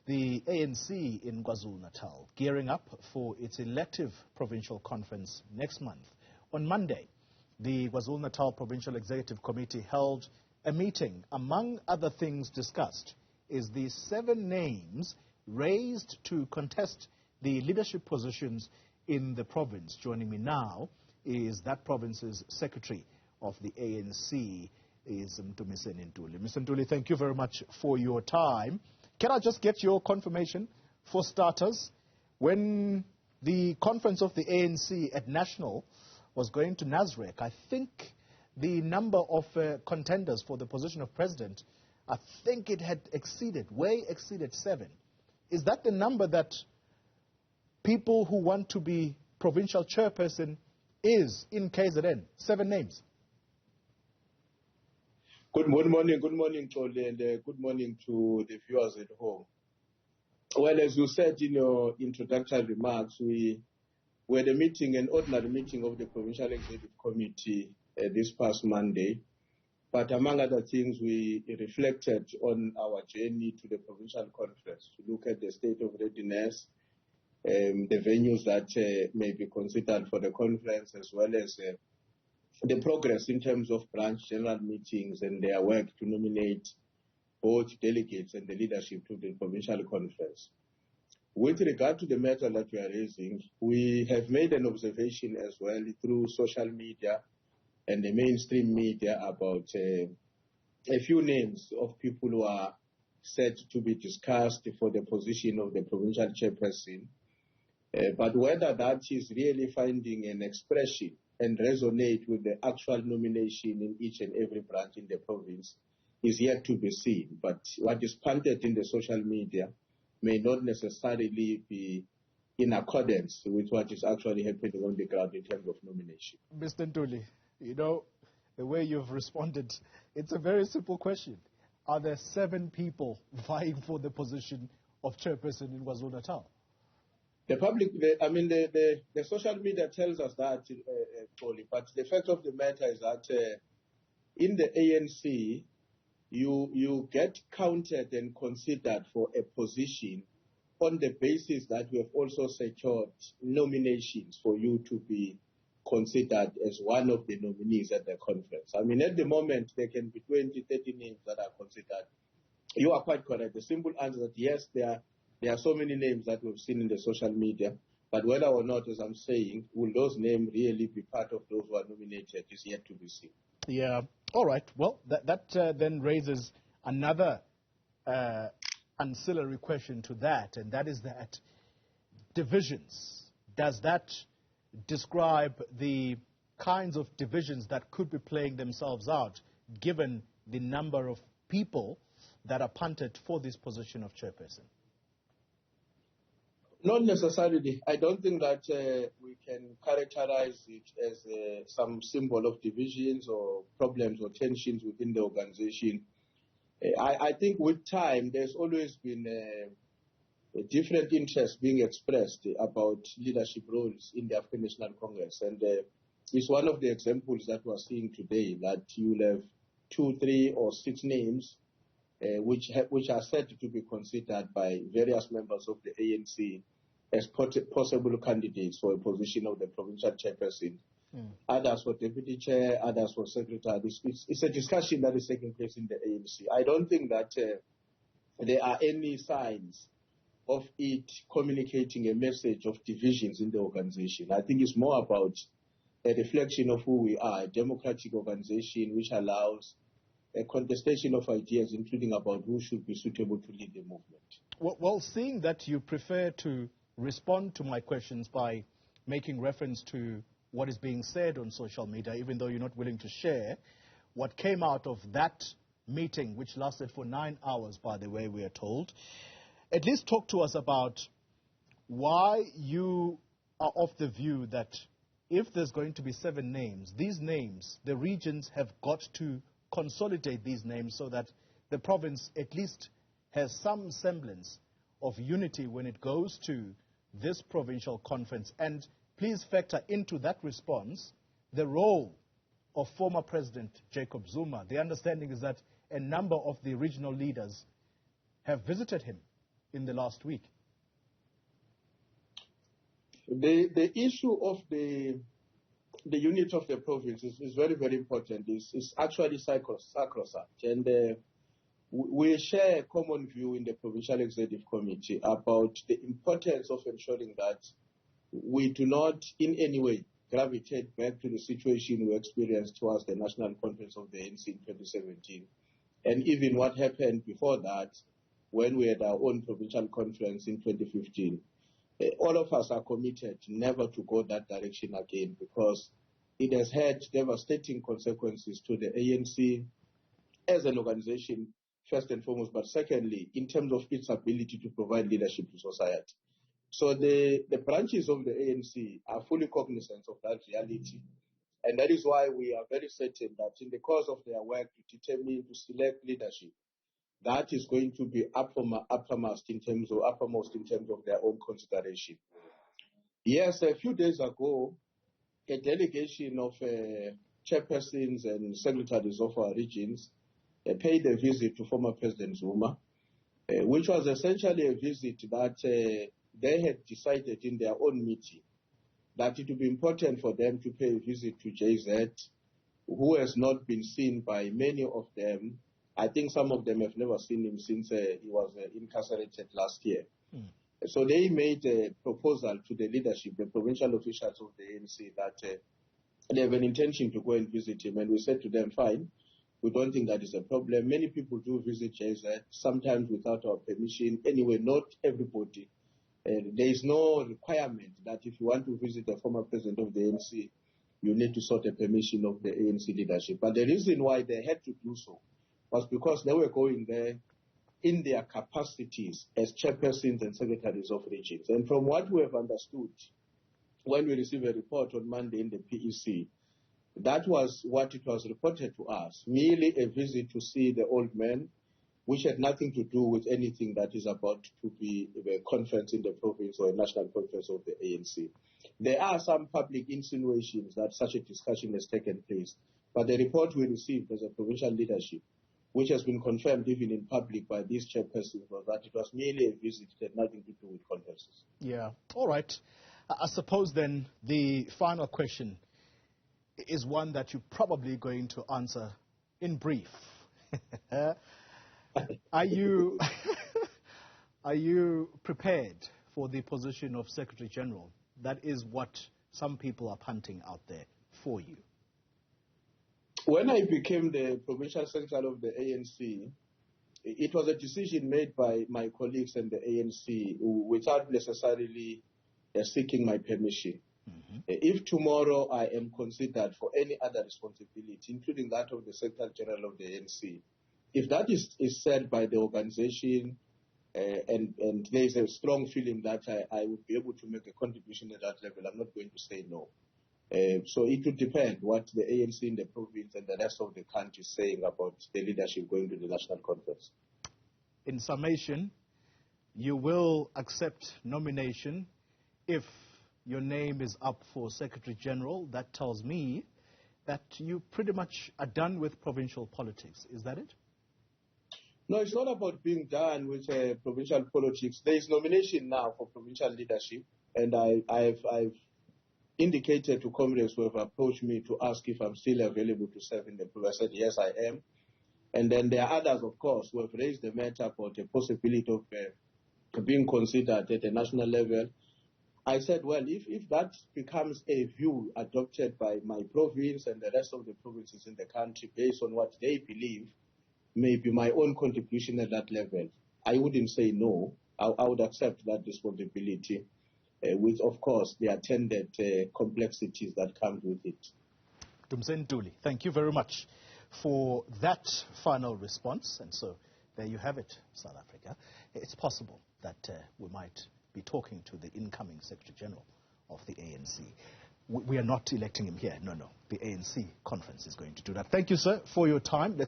The ANC in KwaZulu-Natal gearing up for its elective provincial conference next month. On Monday, the KwaZulu-Natal Provincial Executive Committee held a meeting. Among other things discussed is the 7 names raised to contest the leadership positions in the province. Joining me now is that province's Secretary of the ANC, is Mdumiseni Ntuli. Mr. Ntuli, thank you very much for your time. Can I just get your confirmation, for starters, when the conference of the ANC at National was going to Nasrec, I think the number of contenders for the position of president, I think it had way exceeded 7. Is that the number that people who want to be provincial chairperson is in KZN? 7 names. Good morning, Ntuli, and good morning to the viewers at home. Well, as you said in your introductory remarks, we had a meeting, an ordinary meeting of the Provincial Executive Committee this past Monday. But among other things, we reflected on our journey to the provincial conference to look at the state of readiness, the venues that may be considered for the conference, as well as the progress in terms of branch general meetings and their work to nominate both delegates and the leadership to the provincial conference. With regard to the matter that we are raising, we have made an observation as well through social media and the mainstream media about a few names of people who are set to be discussed for the position of the provincial chairperson. But whether that is really finding an expression and resonate with the actual nomination in each and every branch in the province is yet to be seen. But what is punted in the social media may not necessarily be in accordance with what is actually happening on the ground in terms of nomination. Mr. Ntuli, you know, the way you've responded, it's a very simple question. Are there 7 people vying for the position of chairperson in KwaZulu-Natal? The public, the social media tells us that, but the fact of the matter is that in the ANC, you get counted and considered for a position on the basis that we have also secured nominations for you to be considered as one of the nominees at the conference. I mean, at the moment, there can be 20, 30 names that are considered. You are quite correct. The simple answer is that yes, there are so many names that we've seen in the social media, but whether or not, as I'm saying, will those names really be part of those who are nominated is yet to be seen. Yeah. All right. Well, that then raises another ancillary question to that, and that is that divisions. Does that describe the kinds of divisions that could be playing themselves out, given the number of people that are punted for this position of chairperson? Not necessarily. I don't think that we can characterize it as some symbol of divisions or problems or tensions within the organization. I think with time, there's always been a different interest being expressed about leadership roles in the African National Congress. And it's one of the examples that we're seeing today, that you'll have 2, 3, or 6 names which are said to be considered by various members of the ANC as possible candidates for a position of the provincial chairperson. Others for deputy chair, others for secretary. It's a discussion that is taking place in the ANC. I don't think that there are any signs of it communicating a message of divisions in the organization. I think it's more about a reflection of who we are, a democratic organization which allows a contestation of ideas, including about who should be suitable to lead the movement. Well, seeing that you prefer to respond to my questions by making reference to what is being said on social media, even though you're not willing to share, what came out of that meeting, which lasted for 9 hours, by the way, we are told, at least talk to us about why you are of the view that if there's going to be 7 names, these names, the regions have got to consolidate these names so that the province at least has some semblance of unity when it goes to this provincial conference. And please factor into that response the role of former President Jacob Zuma. The understanding is that a number of the regional leaders have visited him in the last week? The issue of the unit of the province is very, very important. It's actually sacrosanct. And we share a common view in the Provincial Executive Committee about the importance of ensuring that we do not in any way gravitate back to the situation we experienced towards the National Conference of the ANC in 2017. And even what happened before that, when we had our own provincial conference in 2015. All of us are committed never to go that direction again, because it has had devastating consequences to the ANC as an organization, first and foremost, but secondly, in terms of its ability to provide leadership to society. So the branches of the ANC are fully cognizant of that reality. And that is why we are very certain that in the course of their work to determine, to select leadership, that is going to be uppermost in terms of their own consideration. Yes, a few days ago, a delegation of chairpersons and secretaries of our regions paid a visit to former President Zuma, which was essentially a visit that they had decided in their own meeting that it would be important for them to pay a visit to JZ, who has not been seen by many of them. I think some of them have never seen him since he was incarcerated last year. So they made a proposal to the leadership, the provincial officials of the ANC, that they have an intention to go and visit him. And we said to them, fine, we don't think that is a problem. Many people do visit JZ, sometimes without our permission. Anyway, not everybody. There is no requirement that if you want to visit the former president of the ANC, you need to sought a permission of the ANC leadership. But the reason why they had to do so was because they were going there in their capacities as chairpersons and secretaries of regions. And from what we have understood, when we received a report on Monday in the PEC, that was what it was reported to us, merely a visit to see the old man, which had nothing to do with anything that is about to be a conference in the province or a national conference of the ANC. There are some public insinuations that such a discussion has taken place, but the report we received as a provincial leadership, which has been confirmed even in public by these chairpersons, was that it was merely a visit, it had nothing to do with conferences. Yeah, all right. I suppose then the final question is one that you're probably going to answer in brief. Are you prepared for the position of Secretary General? That is what some people are punting out there for you. When I became the provincial secretary of the ANC, it was a decision made by my colleagues in the ANC without necessarily seeking my permission. If tomorrow I am considered for any other responsibility, including that of the Secretary General of the ANC, if that is said by the organization and there is a strong feeling that I would be able to make a contribution at that level, I'm not going to say no. So it would depend what the ANC in the province and the rest of the country is saying about the leadership going to the national conference. In summation, you will accept nomination if your name is up for Secretary General. That tells me that you pretty much are done with provincial politics. Is that it? No, it's not about being done with provincial politics. There is nomination now for provincial leadership, and I've indicated to comrades who have approached me to ask if I'm still available to serve in the province. I said, yes, I am. And then there are others, of course, who have raised the matter about the possibility of being considered at a national level. I said, well, if that becomes a view adopted by my province and the rest of the provinces in the country based on what they believe may be my own contribution at that level, I wouldn't say no. I would accept that responsibility with, of course, the attendant complexities that come with it. Mdumiseni Ntuli, thank you very much for that final response. And so there you have it, South Africa. It's possible that we might be talking to the incoming Secretary General of the ANC. We are not electing him here. No. The ANC conference is going to do that. Thank you, sir, for your time.